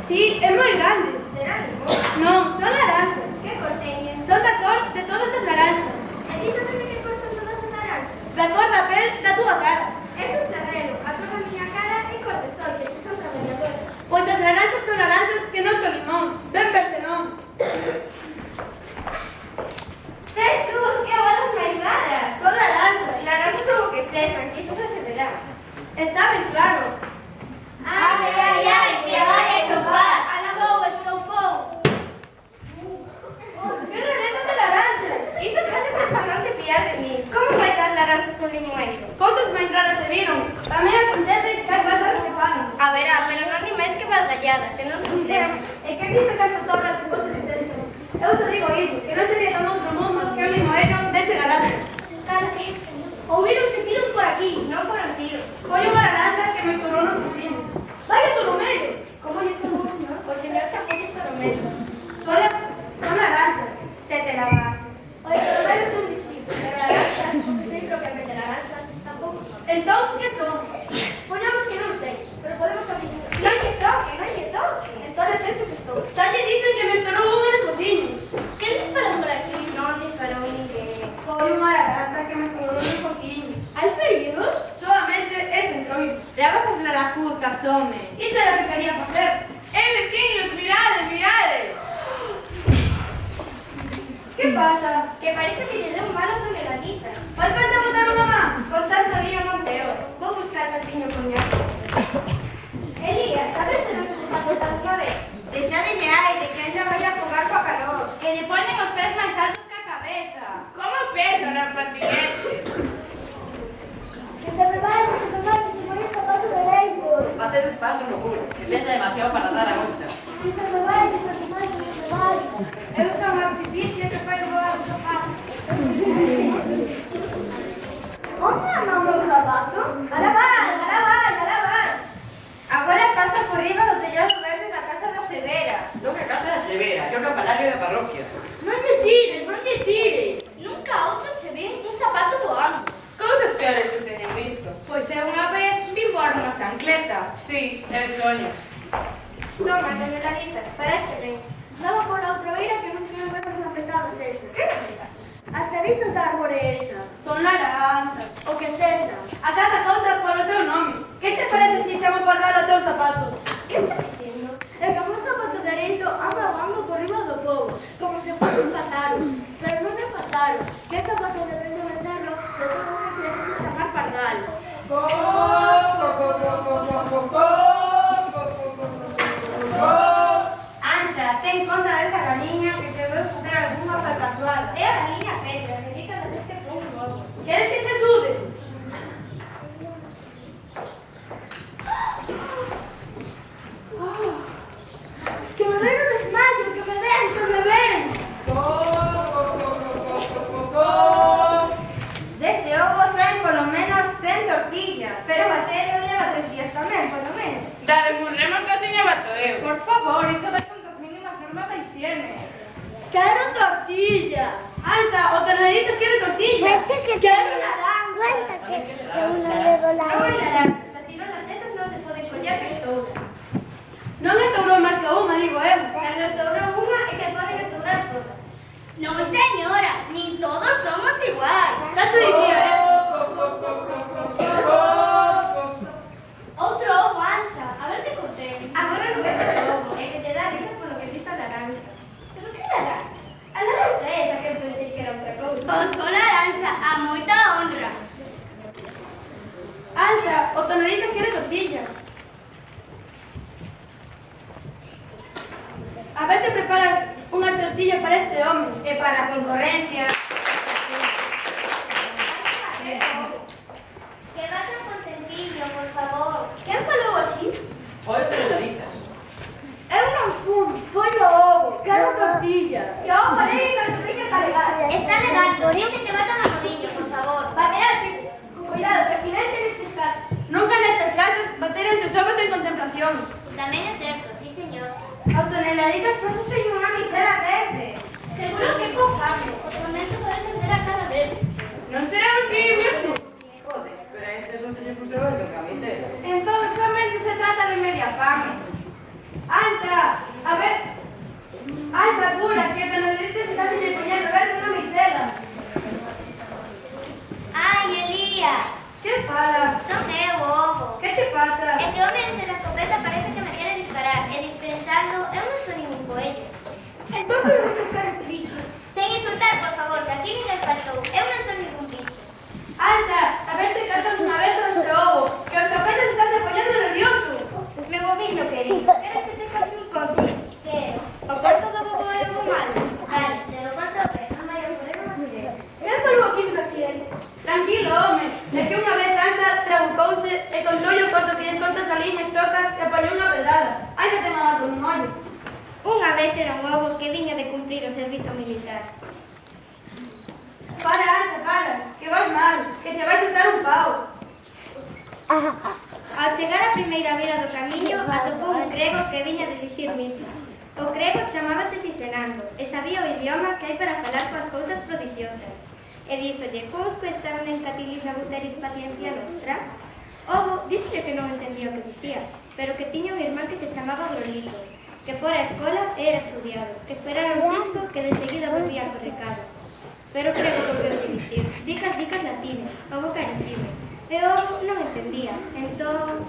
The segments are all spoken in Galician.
Sí, é moi grande. Será limón? Non, son laranxas. Que cor teñen? Son da cor de todas as laranxas. E ti sabes de que cor son todas as naranjas? Da cor da pel da túa cara. Es un terreno, a cor da miña cara e cor de sol, que son traballadoras. Pois as laranxas son laranxas que non son limóns. Ben verse non. Jesús, que bolas máis raras! Son laranxas. Laranjas son o que cesan, que iso xa se verá. Está ben claro. Ai, ai, ai, que vai a estopar! Alabou, estoupou. Que rareza de laranxas. Iso case che para non te fiar de mí. Como vai dar laranjas un limoeiro? Cousas máis raras se viron. Tamén acontece que hai pássaros que fan. A verá, pero non di máis que bardalladas, se non se entera. E que dice que as fotógrafas se fose decente? Eu só digo iso, que non sería tan outro mundo que un limoeiro dese laranxas. Ouvíronse tiros por aquí, non foron tiros. Foi unha laranxa que me estourou nos vecinos. Vaya tolomeiro! Como lle chamou o señor? O señor Chaputis Toromero. Son laranxas. Se te la vas. Os torneos son distintos, pero laranxas, que sei propiamente laranxas, tampouco son. Entón, que son? Poñamos que non sei, pero podemos adivinar. Non lle toque, non lle toque. Entón é certo que estou. Xa lle dicen que me estourou unha nos vecinos. Que disparan por aquí? Non disparou ninguén. Foi unha laranxa que me estourou nos vecinos. Hai feridos? Solamente este entroido. Levas as larafuzas, home. Iso era o que quería facer. Vecinos, mirade, mirade. Que pasa? Que parece que lle deu mal a toneladita. Fai falta botar unha man? Con tanto lío non te ouro. Vou buscar cartiño coñac. Elías, sabes se non se está cortando unha vez? Deixa de aire, que ainda vai a fogar coa calor. Que lle ponen os pés máis altos que a cabeza. Como pesa na patinete? Que se me vai, que se me vai, que se me vai zapato dereito. Hacer un paso no culo, que pesa demasiado para dar a volta. Que se me vai, que se me vai, que se me vai. Eu sou unha difícil que fai voar o zapato. Onde anda o meu zapato? Alá vai. Agora pasa por riba do tellado verde da casa da Severa. Non é casa da Severa, que é o campanario da parroquia. Non lle tires, non lle tires. Nunca outro che ven un zapato voando. Cousas peores que teñen visto. Pois eu unha vez vim voar unha chancleta. Sí, é soño. Toma, toneladita, parece ben. Daba por la outra beira que non se me ven os afectados esos. As cerizas da árbore esa. Son laranxas. O que es esa? A cada cousa polo seu nome. Que che parece se chamo por dar o teu zapato? Que estás dicindo? É que o meu zapato dereito anda voando por riba do povo, como se fosse un pasaro. Pero non é pasaro, que é zapato de vento de cerro, do que non é querendo chamar pardal. Anxa, ten conta desa galiña que te veu facer algunha falcatruada. É a liña Petra, dedica a este punto. Queres que che sude? Que me ven o desmayo, que me ven, que me ven. Deste ovo 100, polo menos 100 tortillas. Pero bater eu leva 3 días tamén, por lo menos. Dale un remo que así lle bato eu. Por favor, iso vai contra as mínimas normas da higiene. Quero tortilla. Ansa, o tornaditas quere tortilla. Quero naranja. Non hai laranjas, as tirolas esas non se poden coller que estouran. Non estourou máis que unha, digo eu. Cando estourou unha é que poden estourar todas. No, señora, nin todos somos iguais. Xa te dicía, Outro ovo, Ansa. A ver que contén. Agora non é ovo, é que te dá risa polo que diz a laranxa. Pero que laranxa? A laranxa é esa que eu pensei que era outra cousa. Pois con naranja, a moita honra. Ansa, o tornaditas quere tortilla. A ver se preparas unha tortilla para este home. E para a concorrencia. Que vaya contentillo, por favor. Quen falou así? Oye, toneladita. Eu non fun, foi o ovo. Quero tortilla. E o ovo ali, la tortilla está legal. Está legal, dice que vatan a rodillo, por favor. Vale, así. Con cuidado, pertinente nestes casos. Nunca nestas casas baterense os ovos en contemplación. Tamén é certo, sí, señor. Ao toneladitas produce unha misera verde. Seguro que con fame. Os tormentos saben tender a cara verde. Non será un crime? Joder, pero a este non se lle puso el camiseta. Entón, somente se trata de media fame. Ansa, Entón que vos buscar este bicho? Sen insultar, por favor, que aquí ninguén faltou. Eu non son ningún bicho. Alza, a ver te cartas unha vez ao este ovo, que os capetas están se poñendo nervioso. Meu boviño querido, queres que che conte un conto? Quero. O conto do bobo é o malo? Vale, te lo conto ben, non vai ocurrir un accidente. Quen falou aquí dun accidente? Tranquilo, home, é que unha vez Alza trabucouse e contou o conto que lles contas a liñas chocas e apañou unha pedrada. Ainda ten a mato nun ollo. Unha vez era un ovo que viña de cumprir o servizo militar. Para, Alza, para, que vas mal, que che vai chutar un pau. Ao chegar á primeira vila do camiño, atopou un grego que viña de dicir misa. O grego chamábase Sisenando e sabía o idioma que hai para falar coas cousas prodixiosas. E díxolle, quousque están en catilina buteris paciencia nostra? Ovo díxolle que non entendía o que dicía, pero que tiña un irmán que se chamaba Brolito, que fora a escola e era estudiado, que esperara un chisco que de seguida volvía co recado. Pero o grego volveu a dicir, dicas latines, ovo carisime. E o ovo non entendía, entón...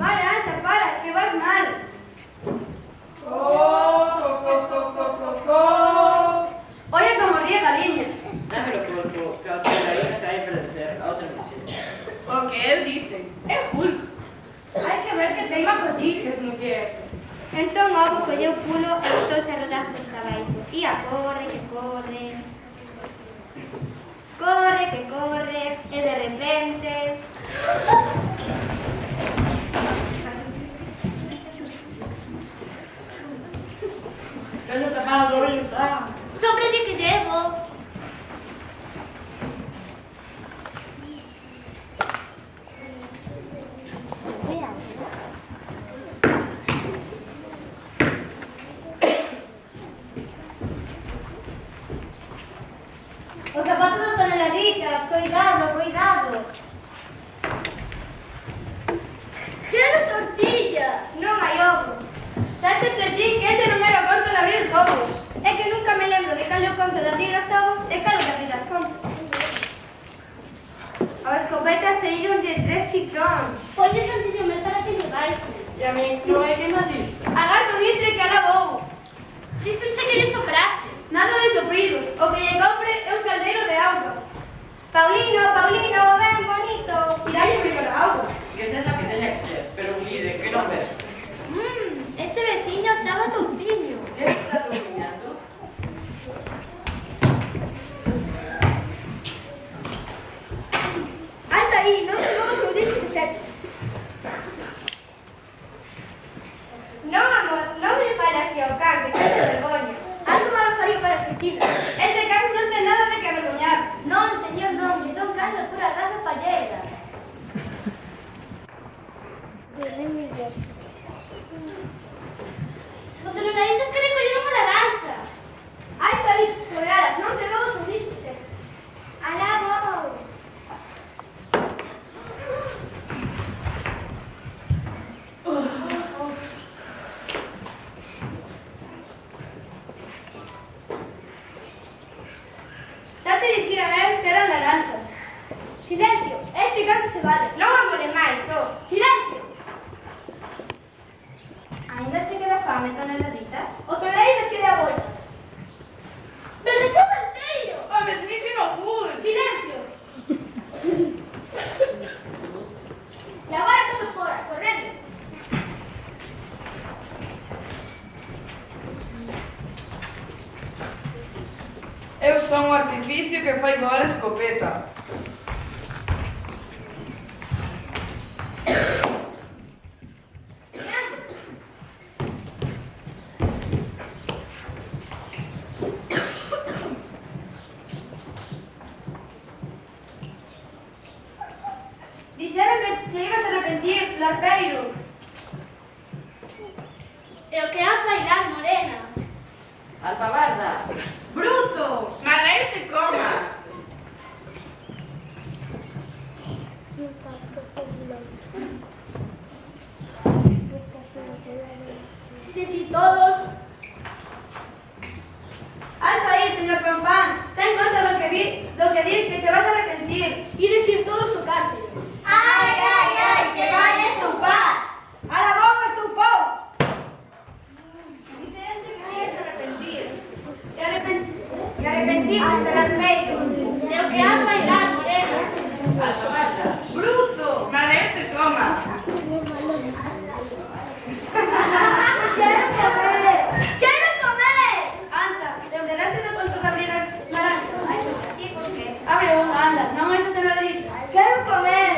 Para, Alza, para, que vas mal. Oye como ríe Galiña. Dámelo por que a outra galiña se vai parecer a outra misión. O que eu dicen, é Hulk. Hai que ver que teima cotiches, muller. Entón o ovo colleu pulo e botouse a rodar por abaixo. Ia corre, que corre... Corre, que corre, e de repente... Teño tapado os ollos, Sobre de que debo. Os zapatos do toneladitas, cuidado, cuidado. Quero tortilla. Non hai ovo. Sáchate ti que ese non era o conto de abrir os ovos. É que nunca me lembro de cal é o conto de abrir os ovos e cal de abrir as fontes. A escopeta saíron de 3 chichóns. Ponlle tantillo mel para que llevaise. E a mí non hai que máis isto. Agardo un itre que alá vou. Dixenche que lle soprases. Nada de sofridos, o que lle compre é un caldeiro de auga. Paulino, Paulino, ben bonito. Iralle primeiro a auga. Que sexa que teña que ser, pero un líder que non ves. Este veciño sabe touciño. Que está iluminando? Alta aí, non te vamos a unir de sete. Non, amor, non me fale así ao can, que xa te vergoña. Algo malo faría para sentir. Este can non ten nada de que avergoñar. Non, señor, non, que son can de pura raza palleira. O toneladitas quere coller unha laranxa. Ai, Paí, cobradas, non te vamos a unir de sete. Alá vou. Xa te dicía eu que eran laranxas. Silencio, este can se vale. Non amole máis, to. Silencio. Ainda te queda fame, toneladitas? O toneladitas que dé a volta. Pero deixa o canteiro. O mesmísimo Hulk. Silencio. E agora todos fora, correndo. Eu son o artificio que fai voar a escopeta. Dixeron que se ibas a arrepentir, larpeiro. E o que has bailar, morena? Alpabarda. Bruto. Marreo te coma. De si todos. Alta aí, señor Pampán. Ten conta do que dis que te vas a arrepentir. E decir todos o cárcel. Ai, ai, ai, que vai a estupar. A la boca estupou. Dixeronche que me ibas a arrepentir. dices pelas peitos? De o que has bailar, morena. Alto, Marta. ¡Bruto! ¡Malete, toma! ¡Quiero comer! ¡Quiero comer! Ansa, lembrarás de con tus abrir las naranjas? Sí, por qué? Abre unha, anda, non é te non le dices. ¡Quiero comer!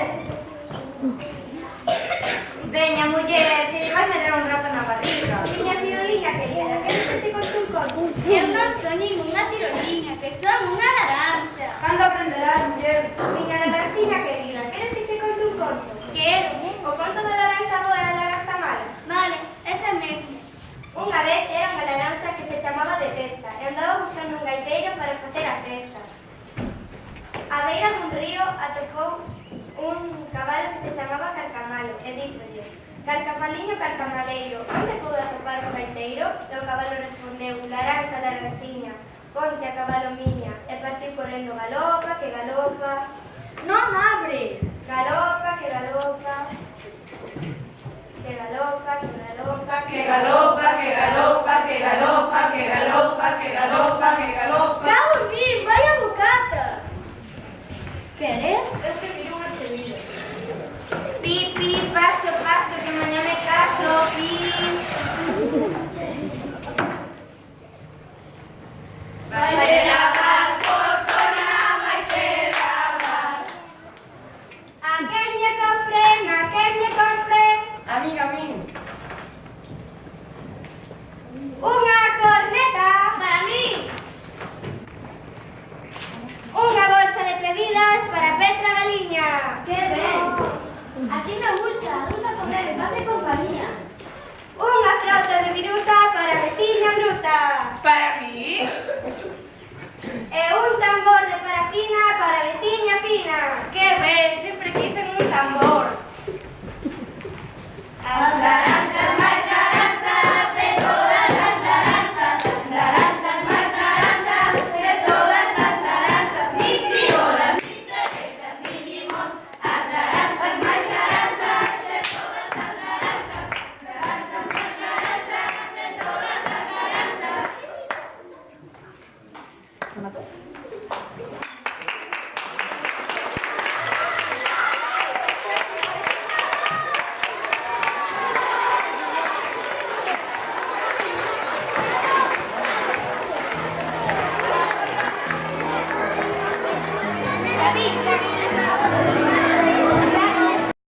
Veña, muller, que vais me dar un rato na barriga. Miña tiroliña querida, que non se corte un corpo. Eu non son ninguna tiroliña, que son unha laranxa. Cando aprenderás, muller? Miña laranxiña querida, queres que che corte un corpo? Quero. O conto da laranxa boa e da laranxa mala? Vale, ese mesmo. Unha vez era unha laranxa que se chamaba de festa e andaba buscando un gaiteiro para facer a festa. A beira dun río atopou un cabalo que se chamaba Carcamalo e díxolle: Carcamaliño, carcamaleiro, onde podo atopar o gaiteiro? E o cabalo respondeu: laranxa, laranxiña, ponte a cabalo miña. E partiu correndo galopa, que galopa, Non abre. galopa, que galopa, que galopa, que galopa, Que galopa, que galopa, que galopa, que galopa, que galopa,